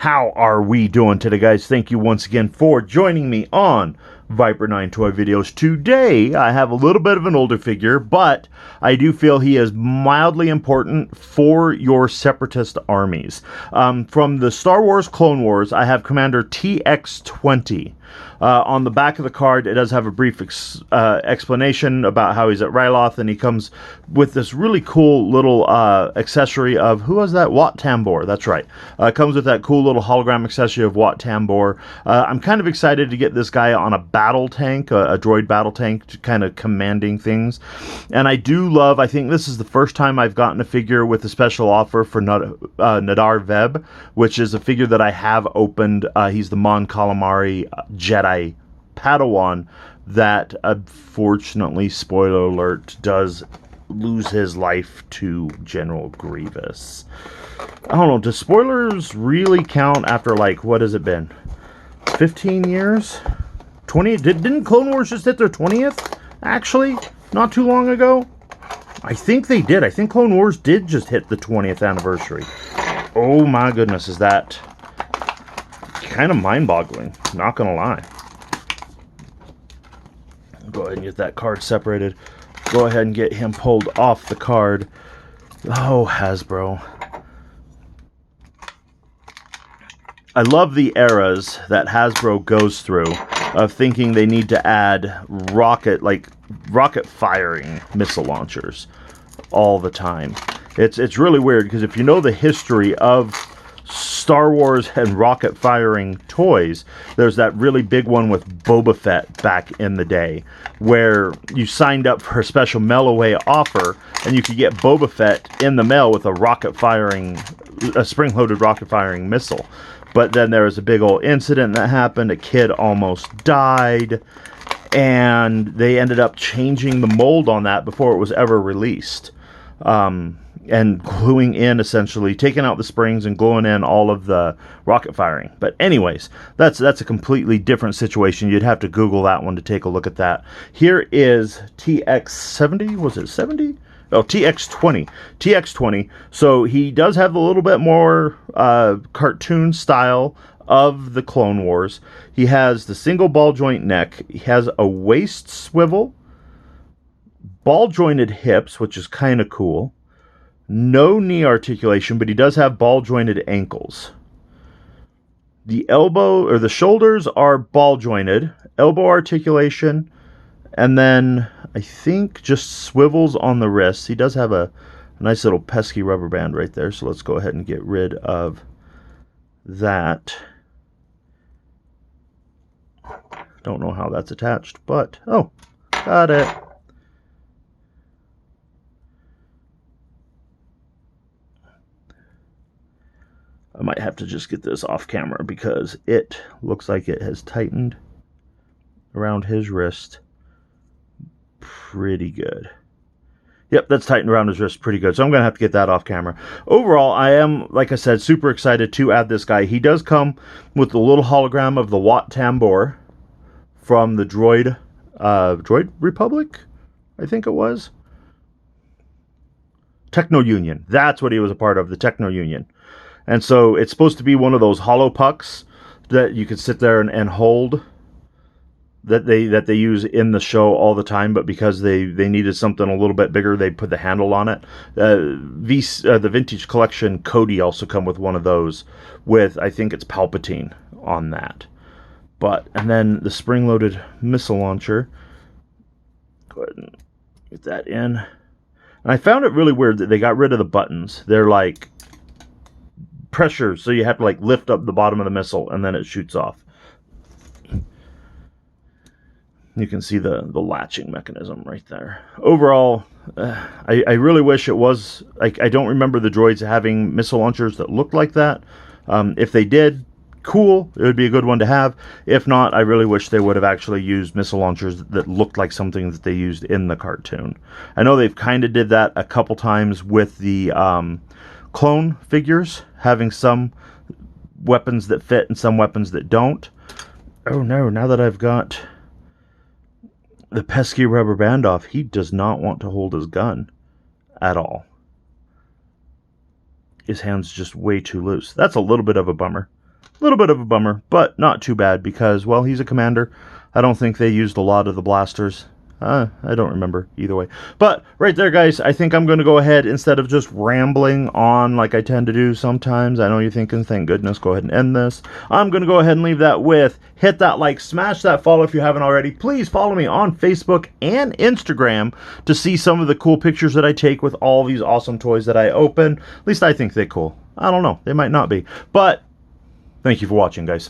How are we doing today, guys? Thank you once again for joining me on Viper 9 Toy Videos. Today, I have a little bit of an older figure, but I do feel he is mildly important for your separatist armies. From the Star Wars Clone Wars, I have Commander TX-20. On the back of the card, it does have a brief explanation about how he's at Ryloth, and he comes with this really cool little accessory of, who was that? Wat Tambor, that's right. Comes with that cool little hologram accessory of Wat Tambor. I'm kind of excited to get this guy on a battle tank, a droid battle tank, kind of commanding things. And I do love, I think this is the first time I've gotten a figure with a special offer for Nadar Veb, which is a figure that I have opened. He's the Mon Calamari Jedi Padawan that, unfortunately, spoiler alert, does lose his life to General Grievous. I don't know, do spoilers really count after, like, what has it been? 15 years? 20? Didn't Clone Wars just hit their 20th, actually, not too long ago? I think they did. I think Clone Wars did just hit the 20th anniversary. Oh my goodness, is that kind of mind-boggling, not gonna lie. Go ahead and get that card separated. Go ahead and get him pulled off the card. Oh, Hasbro. I love the eras that Hasbro goes through of thinking they need to add rocket firing missile launchers all the time. It's really weird, because if you know the history of Star Wars and rocket firing toys, there's that really big one with Boba Fett back in the day, where you signed up for a special mail away offer and you could get Boba Fett in the mail with a spring-loaded rocket firing missile. But then there was a big old incident that happened. A kid almost died, and they ended up changing the mold on that before it was ever released. And gluing in, essentially, taking out the springs and gluing in all of the rocket firing. But anyways, that's a completely different situation. You'd have to Google that one to take a look at that. Here is TX-70. Was it 70? Oh, TX-20. TX-20. So he does have a little bit more cartoon style of the Clone Wars. He has the single ball joint neck. He has a waist swivel, ball jointed hips, which is kind of cool. No knee articulation, but he does have ball jointed ankles. The elbow or the shoulders are ball jointed, elbow articulation, and then I think just swivels on the wrists. He does have a nice little pesky rubber band right there, so let's go ahead and get rid of that. Don't know how that's attached, but oh, got it. I might have to just get this off camera because it looks like it has tightened around his wrist pretty good. Yep, that's tightened around his wrist pretty good. So I'm going to have to get that off camera. Overall, I am, like I said, super excited to add this guy. He does come with the little hologram of the Wat Tambor from the Droid Republic, I think it was. Techno Union. That's what he was a part of, the Techno Union. And so it's supposed to be one of those hollow pucks that you could sit there and hold, that they use in the show all the time, but because they needed something a little bit bigger, they put the handle on it. The Vintage Collection Cody also come with one of those with, I think it's Palpatine on that. And then the spring-loaded missile launcher. Go ahead and get that in. And I found it really weird that they got rid of the buttons. They're like pressure, so you have to like lift up the bottom of the missile and then it shoots off. You can see the latching mechanism right there. Overall, I really wish it was, I don't remember the droids having missile launchers that looked like that. If they did, cool, it would be a good one to have. If not, I really wish they would have actually used missile launchers that looked like something that they used in the cartoon. I know they've kind of did that a couple times with the clone figures, having some weapons that fit and some weapons that don't. Oh no, now that I've got the pesky rubber band off, he does not want to hold his gun at all. His hand's just way too loose. That's a little bit of a bummer. A little bit of a bummer, but not too bad because, well, he's a commander. I don't think they used a lot of the blasters. I don't remember either way. But right there, guys, I think I'm going to go ahead, instead of just rambling on like I tend to do sometimes. I know you're thinking, thank goodness, go ahead and end this. I'm going to go ahead and leave that with, hit that like, smash that follow if you haven't already. Please follow me on Facebook and Instagram to see some of the cool pictures that I take with all these awesome toys that I open. At least I think they're cool. I don't know. They might not be. But thank you for watching, guys.